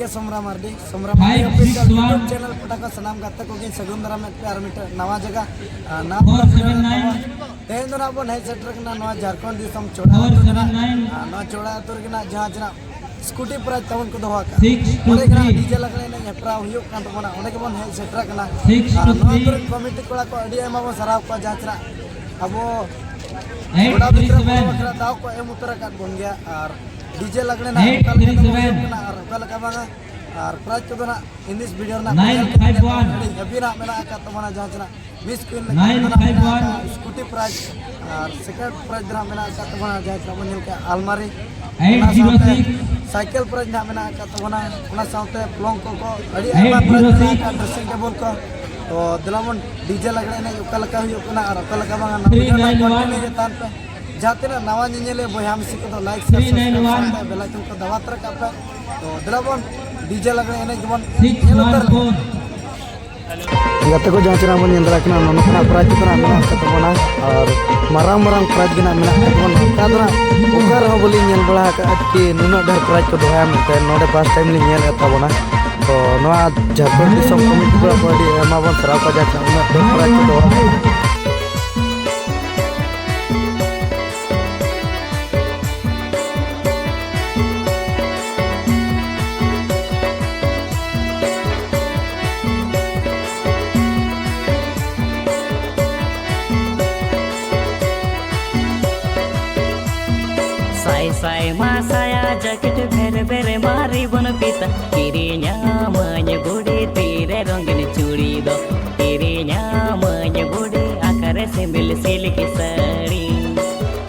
गे Somra Mardi official YouTube channel पटा को सनाम गाता को सगुन दरा में प्यार मिटर नवा जगह ना तेन दो ना बन है सेटर के ना झारखंड दिसम चोड़ा ना चोड़ा तुर के ना जहां जना स्कूटी प्राइज तवन को दोहा का ओडे के डीजे लगले ने हेप्रा हुयो कान तबना ओडे के बन है सेटर के ना नवा तुर कमिटी कोड़ा को अडी एमा बन सराव को जाचरा अब बड़ा मित्र बकरा दाव को एम उतर का बन गया और डीजे लगने ना और कल का बांगा और प्राइज को ना इन दिस वीडियो ना 951 अभी ना मेरा का तमना जांचना मिस क्वीन स्कूटी प्राइज और सेकंड प्राइज ना मेरा का तमना जांचना मन के अलमारी 806 साइकिल प्राइज ना मेरा का तमना उना साथे प्लॉन्ग को अड़ी एमा प्राइज का ड्रेसिंग टेबल को तो दिलामन डीजे लगने ने कल का हुयो कना और कल का बांगा ना तान पे जाते ना नवा निले बया मिसी को लाइक सब्सक्राइब बेल आइकन को दबा तर का तो दिलाबन डीजे लगने एने जबन गाते को जांचना बन नेंदरा कना नोना प्राइज कना मेना कतबना और मारांग मारांग प्राइज कना मेना कतबन कादरा ओकर हो बोली नेल बड़ा का कि नुना डर प्राइज को दोया मते नोडे फर्स्ट टाइम li नेल एतबना तो नोआ झारखंड दिसम कमिटी को बड़ी एमाबन सराव का जांचना उना डर प्राइज को दोया Sai masaya jaket bere bere mari bon pita kirinya manya budi tire rongin churi do kirinya manya budi akare simbil silk sari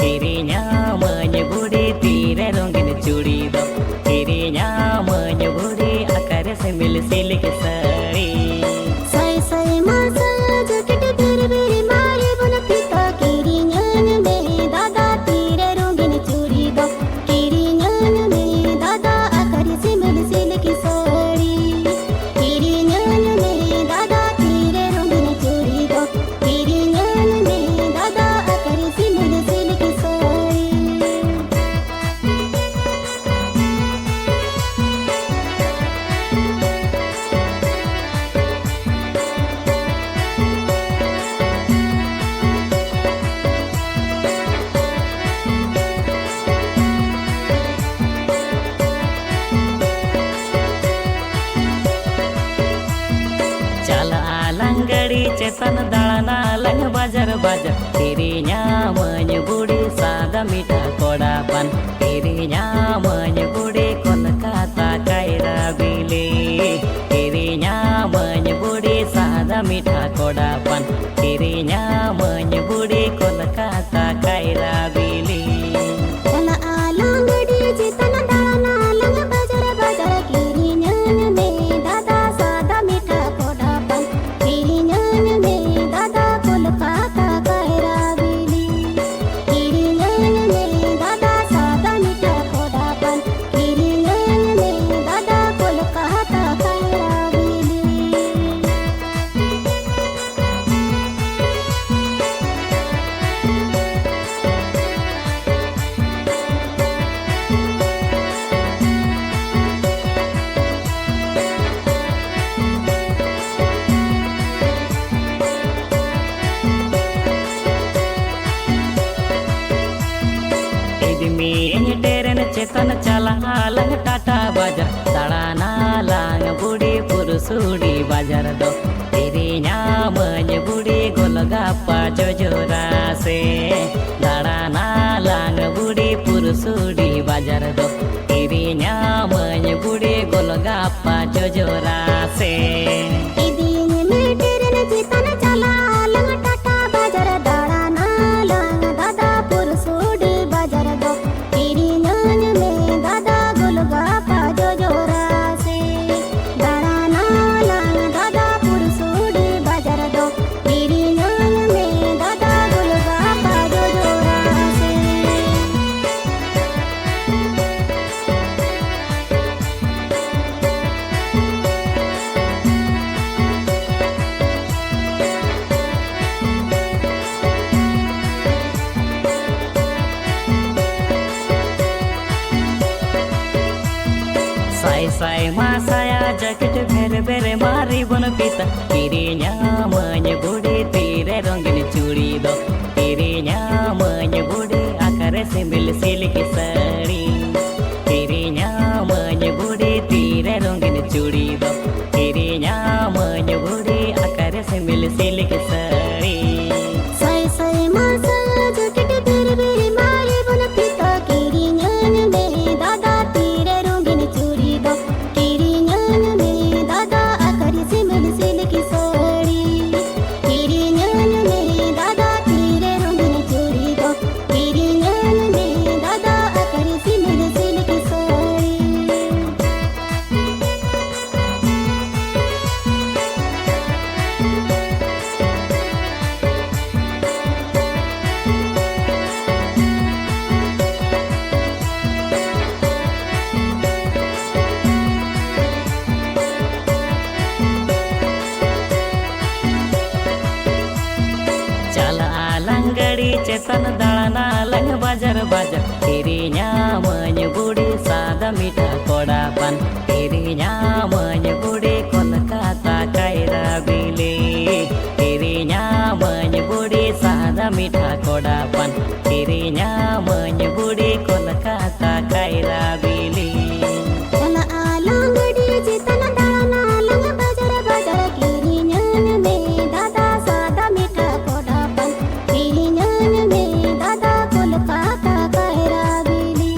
kirinya manya budi tire rongin churi do kirinya manya budi akare simbil silk sari sai masaya jaket bere bere mari bon pita kirinya me dada tire rongin churi do चेतन दाना lung बाजार बाजार kirinya manya budi sada mita koda pan kirinya manya budi kolkata kaira bili kirinya manya budi sada mita koda pan kirinya manya budi kolkata kaira bili chala alang di chetan dana lang bajar bajar kirinya me dada sada mita koda pan kirinya चेतन चला lung Tata बाजार दाड़ाना लांग बुड़ी पुरुषुड़ी बाजार दो kirinya manya budi golgappa jojora se दाड़ाना लांग बुड़ी पुरुषुड़ी बाजार दो kirinya manya budi golgappa jojora se चेतन चला lung Tata बाजार दाड़ाना लांग दादा पुरुषुड़ी बाजार दो साय मा साया जैकेट भेरे भेरे मारी बन पिता किरिnya मय बुढ़ी तीरे रंगीन चूड़ी दो किरिnya मय बुढ़ी आकारे सिमिल सिल्क साड़ी किरिnya मय बुढ़ी तीरे रंगीन चूड़ी दो किरिnya मय बुढ़ी आकारे सिमिल सिल्क साड़ी साय साय मा साया जैकेट भेरे भेरे मारी बन पिता किरिnya में दादा तीरे रंगीन चूड़ी दो किरिnya में दादा आकारी सिमिल सिल्क साड़ी किरिnya में दादा तीरे रंगीन चूड़ी दो किरिnya में दादा आकारी सिमिल सिल्क साड़ी चला लंगड़ी चेतन दाना लंग बाजार बाजार किरिnya मय बुढ़ी सादा मीठा कोड़ा पान किरिnya मय बुढ़ी कोलकाता कायरा बिले किरिnya मय बुढ़ी सादा मीठा कोड़ा पान किरिnya मय बुढ़ी कोलकाता कायरा बिले चला आलंगड़ी जितना दाना लंग बाजार बाजार किरिnya में दादा सादा मीठा कोड़ा पान किरिnya में दादा कोलकाता कायरा बिली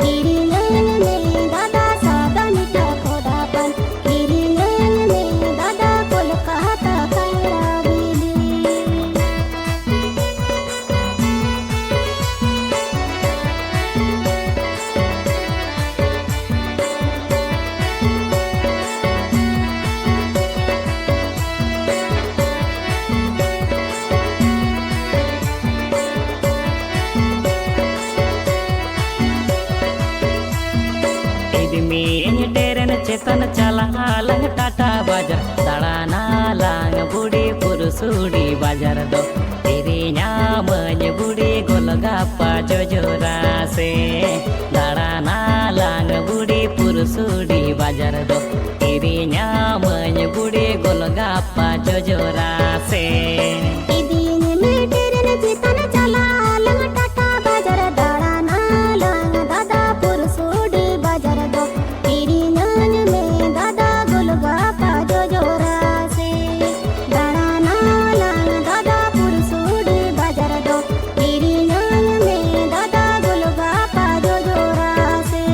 किरिnya में दादा सादा मीठा कोड़ा पान किरिnya में दादा कोलकाता कायरा बिली में टेरन चेतन चला लंग टाटा बाजार दाड़ाना लांग बुढ़ी पुरुषुड़ी बाजार दो किरिnya मय बुढ़ी गोलगापा जोजोरा से दाड़ाना लांग बुढ़ी पुरुषुड़ी बाजार दो किरिnya मय बुढ़ी गोलगापा जोजोरा से दिन में टेरन जितना चला लंग टाटा बाजार दाड़ाना लांग दादा पुरसोडी बाजार दो किरिnya में दादा गोलगापा जोजोरा से दाड़ाना लांग दादा पुरसोडी बाजार दो किरिnya में दादा गोलगापा जोजोरा से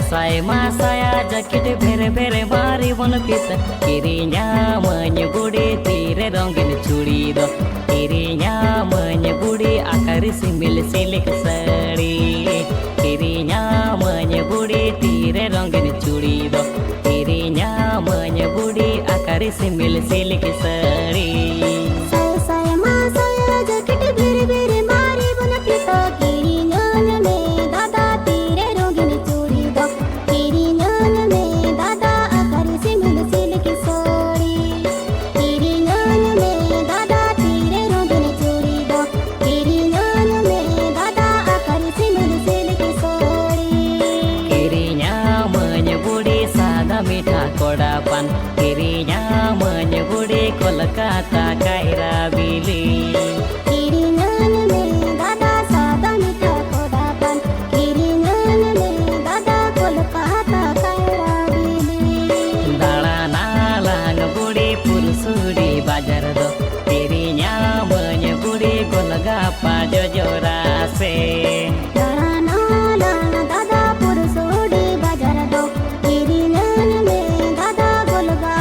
साय मा साया जैकेट भेरे भेरे मारी बन पिता किरिnya मय बुढ़ी तीरे रंगीन चूड़ी दो किरिnya मय बुढ़ी आकारी सिमिल सिल्क साड़ी किरिnya मय बुढ़ी तीरे रंगीन चूड़ी दो किरिnya मय बुढ़ी आकारी सिमिल सिल्क साड़ी साय साय मा साया जैकेट भेरे भेरे मारी बन पिता किरिnya में दादा तीरे रंगीन चूड़ी दो किरिnya में दादा आकारी सिमिल सिल्क साड़ी किरिnya में दादा तीरे रंगीन चूड़ी दो किरिnya में दादा आकारी सिमिल सिल्क साड़ी किरिnya मय बुढ़ी सादा मीठा कोड़ा पान किरिnya मय बुढ़ी कोलकाता कायरा बिली किरिnya में दादा सादा मीठा कोड़ा पान किरिnya में दादा कोलकाता कायरा बिली दाड़ाना लांग बुढ़ी पुरुषुड़ी बाजार दो किरिnya मय बुढ़ी गोलगापा जोजोरा से दाड़ाना लांग दादा पुरसोडी बाजार दो किरिnya में दादा गोलगापा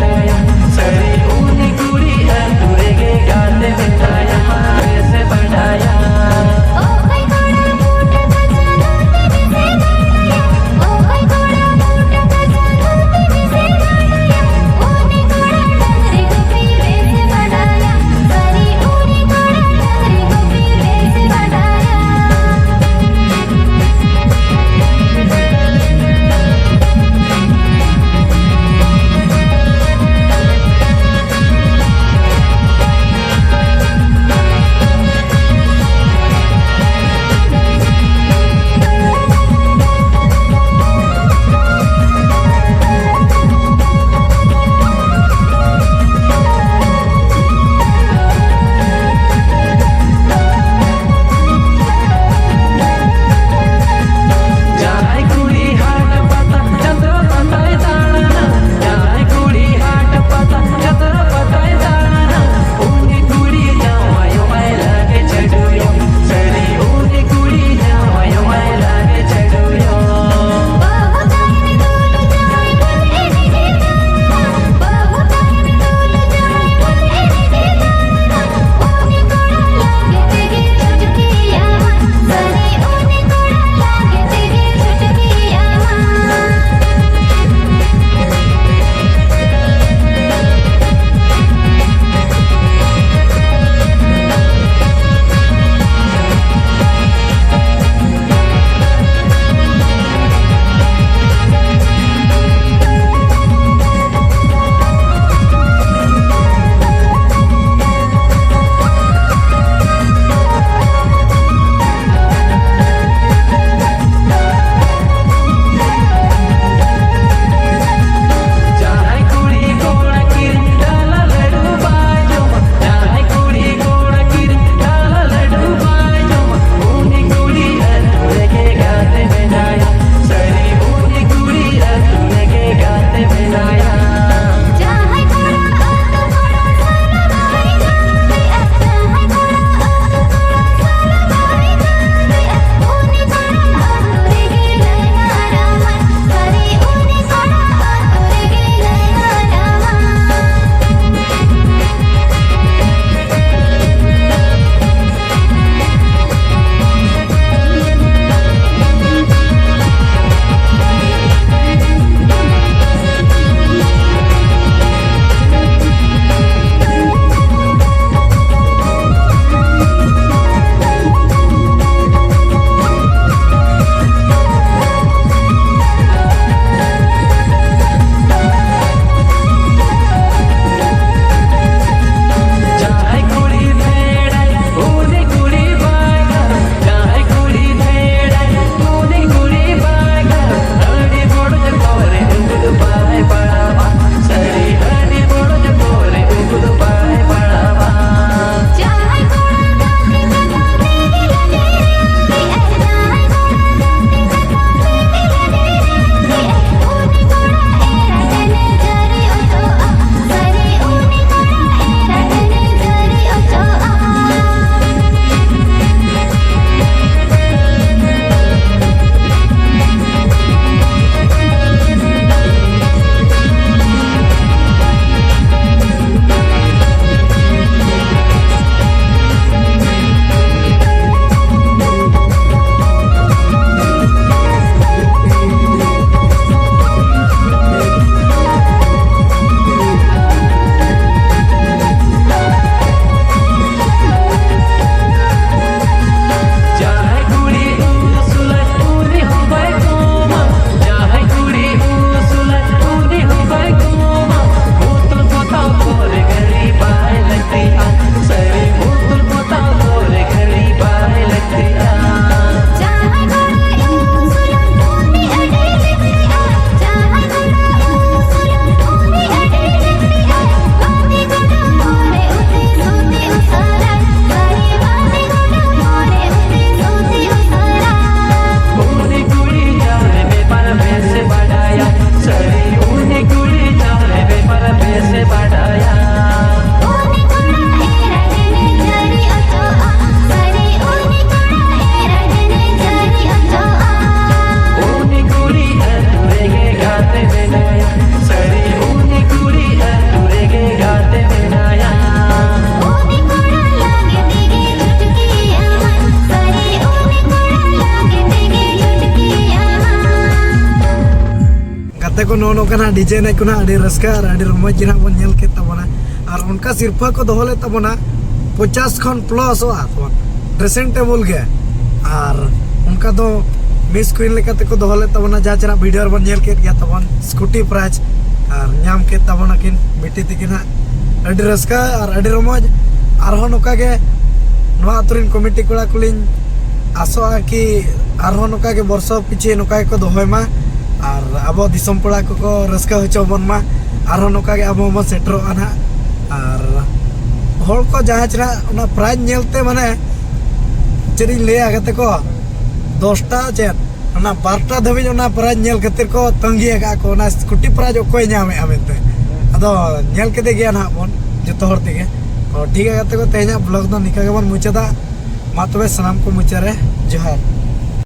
नया सरी ऊनी कुड़ी अधूरे के गाते बिताया मारे से बढ़ाया ओ कोई कोड़ा फूट गजानो तेरी से गाया ओ कोई कोड़ा फूट गजानो तेरी से गाया ऊनी कोड़ा डगरे को पीरे से बढ़ाया सरी ऊनी कोड़ा डगरे को पीरे से बढ़ाया नौका डीजे एनज को अड़ी रस्का और अड़ी रमज गे बन नेल के तबना और उनका सिरफा को दोहो ले तबना 50 खन प्लस ड्रेसिंग टेबल के और उनका दो मिस क्वीन लेकाते को दोहो ले तबना जहाँ चरा वीडियो बन नेल के गया तबन स्कूटी प्राइज और नाम के तबना किन बेटी तकिन अड़ी रस्का और अड़ी रमज और नौका के नवा आतुरिन कमिटी कोड़ा कुलिन आसोआ कि आरो नौका के वर्षो पिछे नौका को दोहमा और अब दिसम पड़ा को रस्का होचोबन मा आरो नौका के अब सेटरोआ ना और हर को जहाँ चरा प्राइज नेलते माने चेरी लिया गते को 10टा चेत 12टा धाबी प्राइज नेल खातिर को तंगी को स्कूटी प्राइज अकोय नामे आमेते अदो नेल केते गया ना बन जतो हर तेगे ठीक है गते को तेना ब्लॉग दो निका के बन मुचादा मा तबे सनाम को मुचारे जोहार।